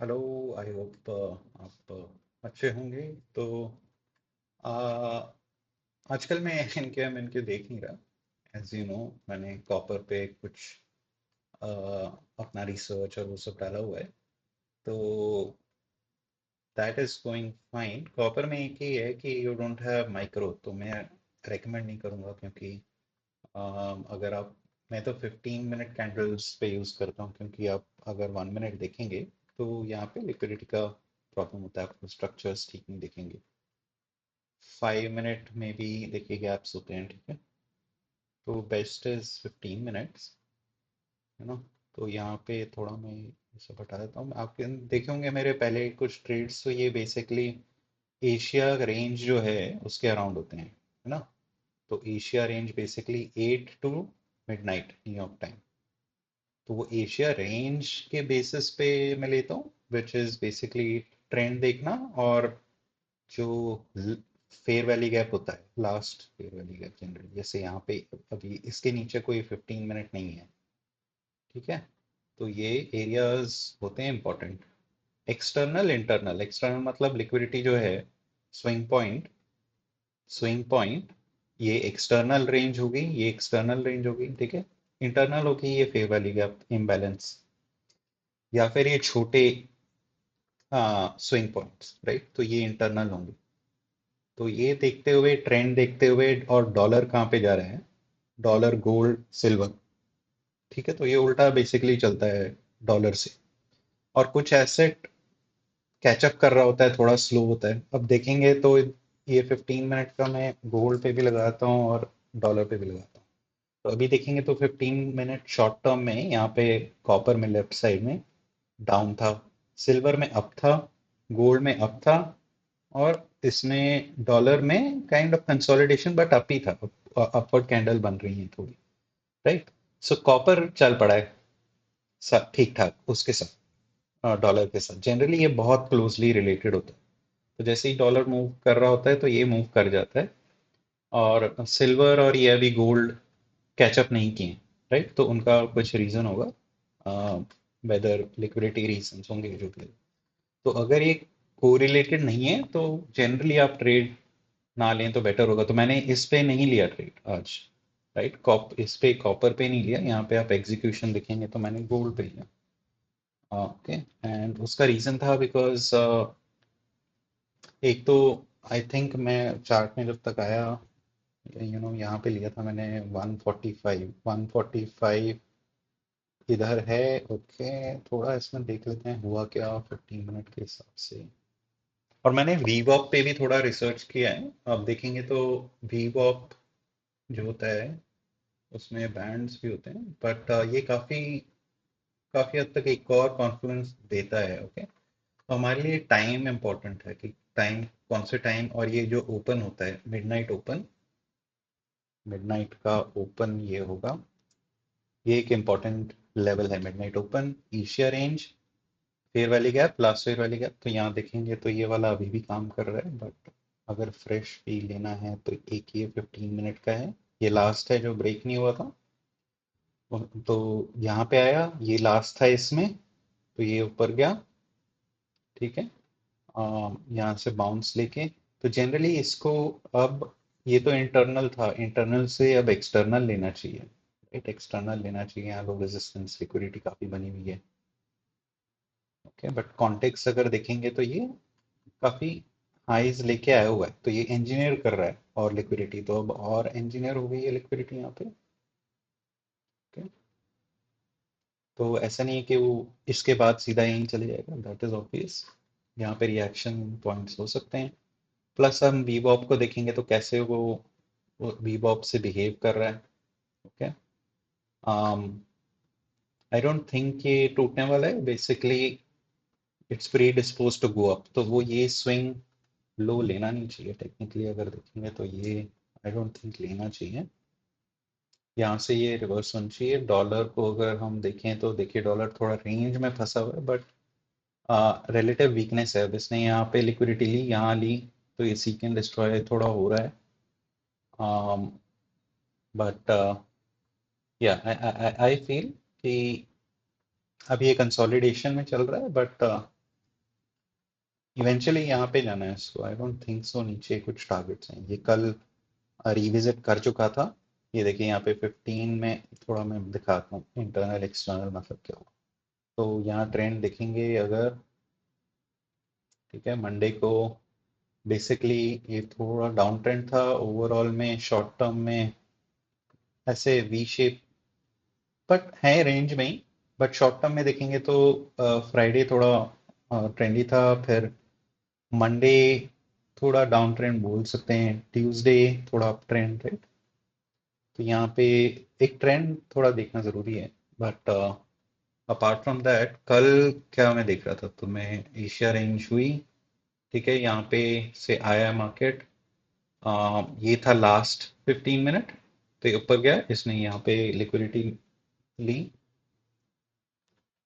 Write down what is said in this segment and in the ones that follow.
Hello. I hope आप अच्छे होंगे। तो आ, आजकल मैं इनके देख नहीं रहा। एज यू नो, मैंने कॉपर पे कुछ आ, अपना रिसर्च और वो सब डाला हुआ है। तो that is going fine. Copper में एक ही है कि यू डोंट हैव माइक्रो, तो मैं रेकमेंड नहीं करूँगा क्योंकि अगर आप, मैं तो 15 मिनट कैंडल्स पे यूज़ करता हूँ क्योंकि आप अगर 1 मिनट देखेंगे तो यहाँ पे लिक्विडिटी का प्रॉब्लम होता है, आपको स्ट्रक्चर्स ठीक नहीं दिखेंगे। 5 मिनट में भी देखिए गैप्स होते हैं, ठीक है। तो बेस्ट इज 15 मिनट्स, है ना। तो यहाँ पे थोड़ा मैं ये सब हटा देता हूँ। आपके देखे होंगे मेरे पहले कुछ ट्रेड्स, तो ये बेसिकली एशिया रेंज जो है उसके अराउंड होते हैं, है ना। तो Asia range basically 8 to midnight New York time. तो वो एशिया रेंज के बेसिस पे मैं लेता हूँ, विच इज़ बेसिकली ट्रेंड देखना। और जो फेयर वैली गैप होता है, last fair value gap generally, जैसे यहाँ पे अभी इसके नीचे कोई 15 मिनट नहीं है, ठीक है। तो ये एरियाज होते हैं इंपॉर्टेंट। एक्सटर्नल इंटरनल, एक्सटर्नल मतलब लिक्विडिटी जो है, स्विंग पॉइंट, स्विंग पॉइंट, ये एक्सटर्नल रेंज होगी, ये एक्सटर्नल रेंज होगी, ठीक है। इंटरनल होगी ये फेयर वैली गैप इम्बैलेंस, या फिर ये छोटे स्विंग पॉइंट्स, राइट। तो ये इंटरनल होंगे। तो ये देखते हुए, ट्रेंड देखते हुए, और डॉलर कहाँ पे जा रहे हैं, डॉलर, गोल्ड, सिल्वर, ठीक है। तो ये उल्टा बेसिकली चलता है डॉलर से। और कुछ एसेट कैचअप कर रहा होता है, थोड़ा स्लो होता है। अब देखेंगे तो ये 15 मिनट का मैं गोल्ड पे भी लगाता हूँ और डॉलर पे भी लगाता हूँ। तो अभी देखेंगे तो 15 मिनट शॉर्ट टर्म में यहाँ पे कॉपर में लेफ्ट साइड में डाउन था, सिल्वर में अप था, गोल्ड में अप था, और इसमें डॉलर में kind of consolidation but up ही था, अपवर्ड कैंडल बन रही है थोड़ी, राइट। सो कॉपर चल पड़ा है सब ठीक ठाक उसके साथ, डॉलर के साथ जनरली ये बहुत क्लोजली रिलेटेड होता है। तो जैसे ही डॉलर मूव कर रहा होता है तो ये मूव कर जाता है। और सिल्वर और ये अभी गोल्ड कैचअप नहीं किए, राइट। तो उनका कुछ रीजन होगा, वेदर लिक्विडिटी रीजंस होंगे जो भी। तो अगर ये कोरिलेटेड नहीं है तो जनरली आप ट्रेड ना लें तो बेटर होगा। तो मैंने इस पे नहीं लिया ट्रेड आज, राइट। इस पे कॉपर पे नहीं लिया। यहाँ पे आप एग्जीक्यूशन देखेंगे तो मैंने गोल्ड पे लिया, ओके। एंड उसका रीजन था बिकॉज एक तो आई थिंक मैं चार्ट में जब तक आया, यहाँ पे लिया था मैंने 145, 145 इधर है, ओके। थोड़ा इसमें देख लेते हैं हुआ क्या 15 मिनट के हिसाब से। और मैंने वीवॉप पे भी थोड़ा रिसर्च किया है। आप देखेंगे तो वीवॉप जो होता है उसमें बैंड्स भी होते हैं, बट ये काफ़ी काफ़ी हद तक एक और कॉन्फ्लुएंस देता है, ओके। तो हमारे लिए टाइम इम्पोर्टेंट है कि टाइम, कौन से टाइम। और ये जो ओपन होता है मिडनाइट ओपन, मिडनाइट का ओपन ये होगा, ये एक इम्पॉर्टेंट लेवल है। Midnight open, Asia range, fair value gap, last fair value gap. तो यहाँ देखेंगे तो ये वाला अभी भी काम कर रहा है, बट अगर फ्रेश भी लेना है तो एक ये 15 मिनट का है, ये लास्ट है जो ब्रेक नहीं हुआ था। तो यहाँ पे आया, ये लास्ट था इसमें, तो ये ऊपर गया, ठीक है। यहाँ से बाउंस लेके, तो जनरली इसको अब, ये तो इंटरनल था, इंटरनल से अब एक्सटर्नल लेना चाहिए, राइट। एक्सटर्नल लेना चाहिए। यहाँ लो रेजिस्टेंस, लिक्विडिटी काफी बनी हुई है, ओके। बट कॉन्टेक्स्ट अगर देखेंगे तो ये काफी हाइज लेके आया हुआ है, तो ये इंजीनियर कर रहा है। और लिक्विडिटी तो अब और इंजीनियर हो गई है लिक्विडिटी यहाँ पे, ओके। तो ऐसा नहीं है कि वो इसके बाद सीधा यहीं चले जाएगा, दैट इज ऑब्वियस। यहाँ पे रिएक्शन पॉइंट्स हो सकते हैं। प्लस हम वीबॉप को देखेंगे तो कैसे वो वीबॉप से बिहेव कर रहा है, ओके। आई डोंट थिंक ये टूटने वाला है, basically it's predispose to go up. तो वो ये स्विंग लो लेना नहीं चाहिए टेक्निकली अगर देखेंगे तो, ये आई डोंट थिंक लेना चाहिए। यहाँ से ये रिवर्स होना चाहिए। डॉलर को अगर हम देखें तो देखिए डॉलर थोड़ा रेंज में फंसा हुआ है, बट रिलेटिव वीकनेस है। अब इसने यहाँ पे लिक्विडिटी ली, यहाँ ली, तो ये सीक एंड डिस्ट्रॉय थोड़ा हो रहा है। बट या आई फील कि अभी ये कंसोलिडेशन में चल रहा है, बट इवेंचुअली यहाँ पे जाना है इसको, आई डोंट थिंक सो नीचे कुछ टारगेट्स हैं, ये कल रिविजिट कर चुका था। ये देखिए यहाँ पे 15 में, थोड़ा मैं दिखाता हूँ इंटरनल एक्सटर्नल मतलब क्या हुआ। तो यहाँ ट्रेंड देखेंगे अगर, ठीक है, मंडे को बेसिकली ये थोड़ा डाउन ट्रेंड था ओवरऑल में, शॉर्ट टर्म में ऐसे वी शेप, बट है रेंज में ही। बट शॉर्ट टर्म में देखेंगे तो फ्राइडे थोड़ा ट्रेंडी था, फिर मंडे थोड़ा डाउन ट्रेंड बोल सकते हैं, ट्यूसडे थोड़ा अप ट्रेंड, राइट। तो यहाँ पे एक ट्रेंड थोड़ा देखना जरूरी है। बट अपार्ट फ्रॉम दैट, कल क्या मैं देख रहा था तो मैं, एशिया रेंज हुई, ठीक है, यहाँ पे से आया मार्केट, ये था लास्ट 15 मिनट, तो ये ऊपर गया, इसने यहाँ पे लिक्विडिटी ली,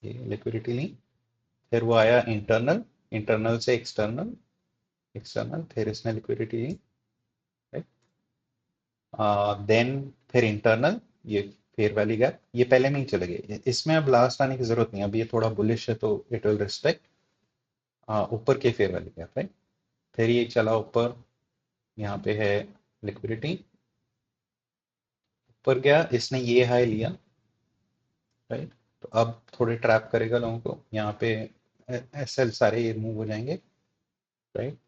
ये लिक्विडिटी ली, फिर वो आया इंटरनल, इंटरनल से एक्सटर्नल, एक्सटर्नल, फिर इसने लिक्विडिटी ली, देन फिर इंटरनल, ये फेयर वैली गैप, ये पहले में ही चले गए, इसमें अब लास्ट आने की जरूरत नहीं, अब ये थोड़ा बुलिश है तो इट विल रिस्पेक्ट ऊपर के फेयर वैली गैप, राइट। फिर ये चला ऊपर, यहाँ पे है लिक्विडिटी, ऊपर गया, इसने ये हाई लिया, राइट। तो अब थोड़े ट्रैप करेगा लोगों को यहाँ पे, एस एल सारे ये मूव हो जाएंगे, राइट।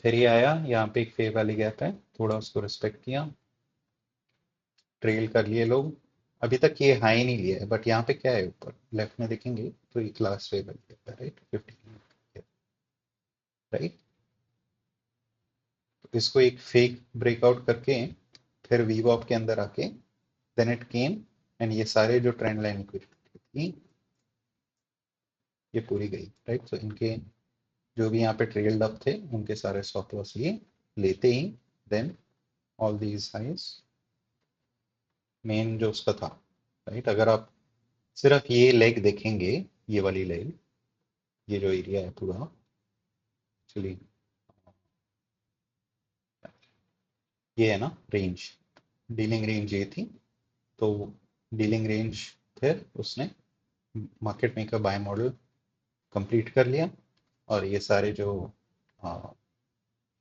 फिर ये आया, यहाँ पे एक फेयर वैली गैप है, थोड़ा उसको रिस्पेक्ट किया, ट्रेल कर लिए लोग। अभी तक ये हाई नहीं लिया है, बट यहाँ पे क्या है ऊपर लेफ्ट में देखेंगे तो एक लास्ट लेवल है, राइट, 15, राइट। तो इसको एक फेक ब्रेकआउट करके फिर वीवॉप के अंदर आके देन इट केम, एंड ये सारे जो ट्रेंड लाइन थी ये पूरी गई, राइट। तो इनके जो भी यहाँ पे ट्रेल्ड अप थे उनके सारे स्टॉप लॉस ये लेते ही, then all these highs, main जो उसका था, राइट। अगर आप सिर्फ ये लेग देखेंगे, ये वाली लेग, ये जो एरिया है पूरा, एक्चुअली ये है ना रेंज, डीलिंग रेंज ये थी, तो डीलिंग रेंज, फिर उसने market maker buy model complete कर लिया, और ये सारे जो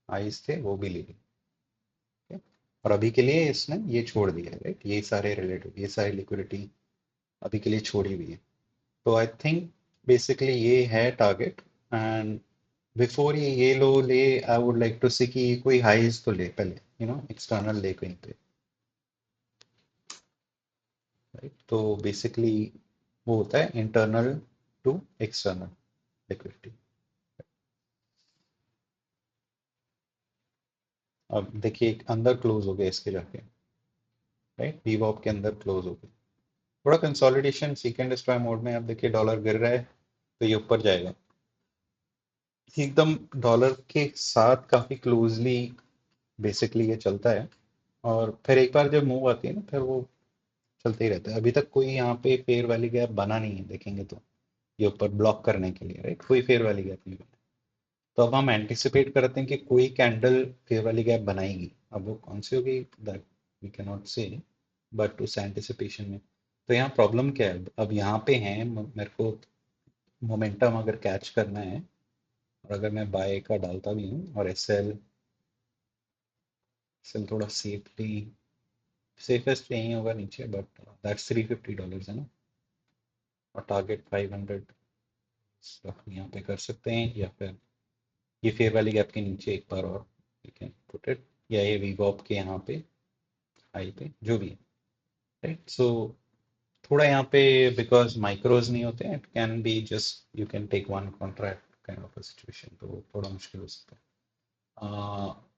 आइस थे वो भी ले लिए, ठीक है? और अभी के लिए इसने ये छोड़ दिया है, राइट, ये सारे रिलेटिव, ये सारी लिक्विडिटी अभी के लिए छोड़ी हुई है। तो आई थिंक बेसिकली ये है टारगेट, एंड बिफोर ये लो ले, आई वुड लाइक टू सी कि कोई हाईज तो ले पहले, एक्सटर्नल ले कहीं पे, राइट। तो बेसिकली वो होता है इंटरनल टू एक्सटर्नल लिक्विडिटी। अब देखिए एक अंदर क्लोज हो गया इसके जाके, राइट, वीवॉप के अंदर क्लोज हो गया, थोड़ा कंसोलिडेशन सीकेंड स्ट्राई मोड में, अब देखिए डॉलर गिर रहा है तो ये ऊपर जाएगा, एकदम डॉलर के साथ काफी क्लोजली बेसिकली ये चलता है, और फिर एक बार जब मूव आती है ना फिर वो चलते ही रहता है। अभी तक कोई यहाँ पे फेयर वैली गैप बना नहीं है देखेंगे तो, ये ऊपर ब्लॉक करने के लिए, राइट, कोई फेयर वैली गैप नहीं बना। तो अब हम एंटिसिपेट करते हैं कि कोई कैंडल फेयर वैली गैप बनाएगी, अब वो कौन सी होगी दैट वी कैन नॉट से, बट उस एंटिसिपेशन में। तो यहाँ प्रॉब्लम क्या है, अब यहाँ पे है, मेरे को मोमेंटम अगर कैच करना है, और अगर मैं बाय का डालता भी हूँ, और एस एल, थोड़ा सेफली, सेफेस्ट यही होगा नीचे, बट दैट्स $350 है ना, और टारगेट 500 यहाँ पे कर सकते हैं, या फिर ये फेयर वैली गैप के नीचे एक बार और यू कैन पुट इट, या ये वीवॉप के यहाँ पे हाई पे जो भी है, राइट। सो थोड़ा यहाँ पे बिकॉज माइक्रोज नहीं होते, it can be just you can take one contract kind of a situation, तो थोड़ा मुश्किल हो सकता है।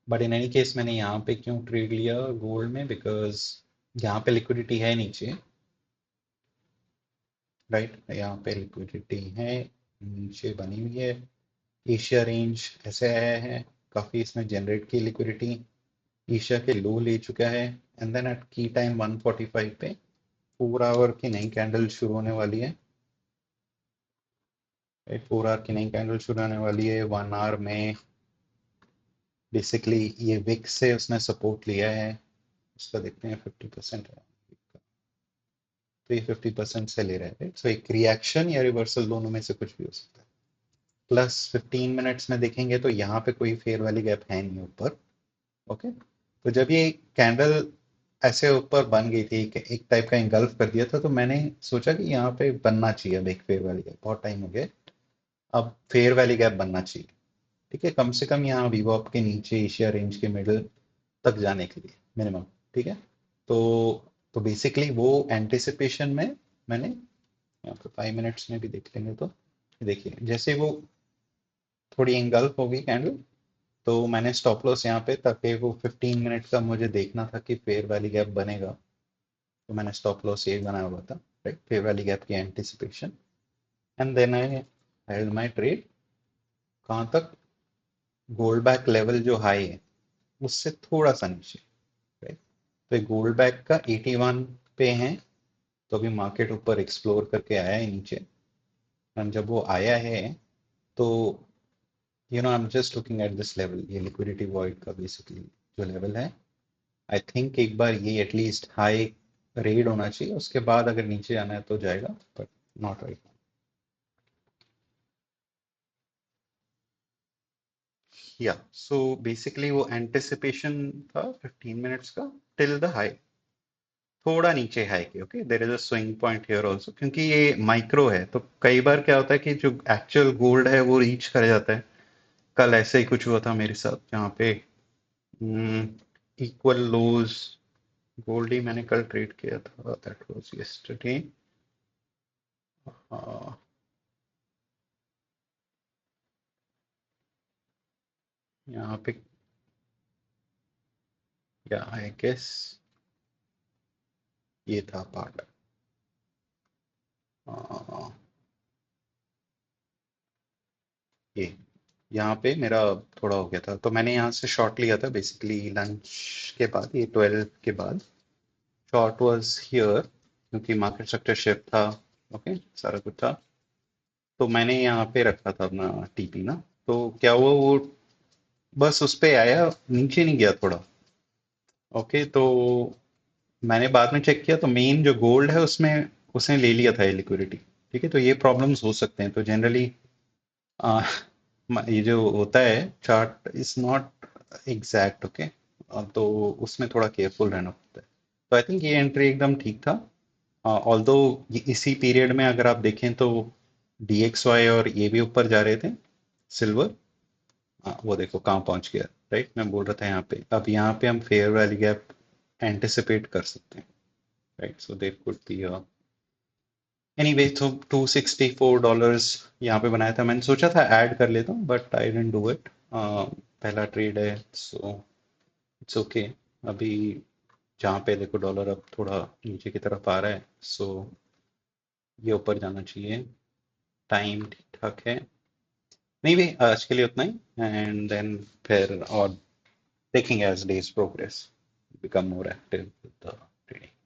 बट इन एनी केस मैंने यहाँ पे क्यों ट्रेड लिया गोल्ड में, बिकॉज यहाँ पे लिक्विडिटी है नीचे, राइट, यहाँ पे लिक्विडिटी है नीचे बनी हुई है, एशिया रेंज ऐसे आया है, काफी इसने जनरेट की लिक्विडिटी, एशिया के लो ले चुका है, एंड देन एट की टाइम 145 पे 4 आवर की नई कैंडल शुरू होने वाली है, राइट, 4 आवर की नई कैंडल शुरू होने वाली है, 1 आवर में बेसिकली ये विक्स से उसने सपोर्ट लिया है, उसका देखते हैं 50% है, तो ये 50% से ले रहा है, राइट। सो एक रिएक्शन या रिवर्सल दोनों में से कुछ भी हो सकता है। प्लस 15 मिनट्स में देखेंगे तो यहाँ पे कोई फेयर वैली गैप है नहीं ऊपर। ओके, तो जब ये कैंडल ऐसे ऊपर बन गई थी, एक टाइप का इंगल्फ कर दिया था, तो मैंने सोचा कि यहाँ पे बनना चाहिए अब एक फेयर वैली गैप, बहुत टाइम हो गया, अब फेयर वैली गैप बनना चाहिए। ठीक है, कम से कम यहाँ वीवॉप के नीचे एशिया रेंज के मिडल तक जाने के लिए मिनिमम। ठीक है, तो तो बेसिकली वो एंटिसिपेशन में मैंने यहाँ पे 5 मिनट्स में भी देख लेंगे तो देखिए जैसे वो थोड़ी इंगल्फ हो गई कैंडल, तो मैंने स्टॉप लॉस यहाँ पे, ताकि वो 15 मिनट का मुझे देखना था कि फेयर वैली गैप बनेगा, तो मैंने स्टॉप लॉस ये बनाया हुआ था, राइट, फेयर वैली गैप की anticipation. And then I held my trade कहाँ तक, गोल्ड बैक लेवल जो हाई है उससे थोड़ा सा नीचे, राइट। तो गोल्ड बैक का 81 पे है, तो अभी मार्केट ऊपर एक्सप्लोर करके आया है नीचे। और जब वो आया है तो I am just looking at this level, ये लिक्विडिटी वॉइड का बेसिकली जो लेवल है, आई थिंक एक बार ये एटलीस्ट हाई रेड होना चाहिए, उसके बाद अगर नीचे आना है तो जाएगा, बट नॉट राइट। या सो बेसिकली वो एंटिसिपेशन था 15 मिनट्स का टिल द हाई, थोड़ा नीचे हाई के। Okay, there is a swing point here also, क्योंकि ये माइक्रो है, तो कई बार क्या होता है कि जो एक्चुअल गोल्ड है वो रीच कर जाता है। कल ऐसे ही कुछ हुआ था मेरे साथ, जहाँ पे इक्वल लोज, गोल्ड ही मैंने कल ट्रेड किया था, दैट वाज यस्टरडे। यहाँ पे या आई गेस ये था पार्ट, ये यहाँ पे मेरा थोड़ा हो गया था, तो मैंने यहाँ से शॉर्ट लिया था बेसिकली लंच के बाद, ये 12 के बाद। शॉर्ट वाज हियर क्योंकि मार्केट स्ट्रक्चर शिफ्ट था। ओके, सारा कुछ था, तो मैंने यहाँ पे रखा था अपना टीपी ना। तो क्या हुआ, वो बस उस पे आया, नीचे नहीं गया थोड़ा। ओके, तो मैंने बाद में चेक किया तो मेन जो गोल्ड है उसमें उसने ले लिया था ये लिक्विडिटी। ठीक है, तो ये प्रॉब्लम्स हो सकते हैं, तो जनरली ये जो होता है chart is not exact. Okay, तो उसमें थोड़ा केयरफुल रहना पड़ता है। तो आई थिंक ये एंट्री एकदम ठीक था। ऑल्दो इसी पीरियड में अगर आप देखें तो DXY और ये भी ऊपर जा रहे थे, सिल्वर। वो देखो कहाँ पहुंच गया, राइट। मैं बोल रहा था यहाँ पे, अब यहाँ पे हम फेयर वैली गैप एंटिसिपेट कर सकते हैं, right. So there could be anyway, तो $264 यहाँ पे बनाया था, मैंने सोचा था ऐड कर लेता हूँ, but I didn't do it. पहला ट्रेड है, सो इट्स ओके। अभी जहाँ पे देखो डॉलर अब थोड़ा नीचे की तरफ आ रहा है, सो ये ऊपर जाना चाहिए, टाइम ठीक ठाक है। नहीं भी आज के लिए उतना ही, एंड देन फिर और देखेंगे as days progress, become more active with the trading.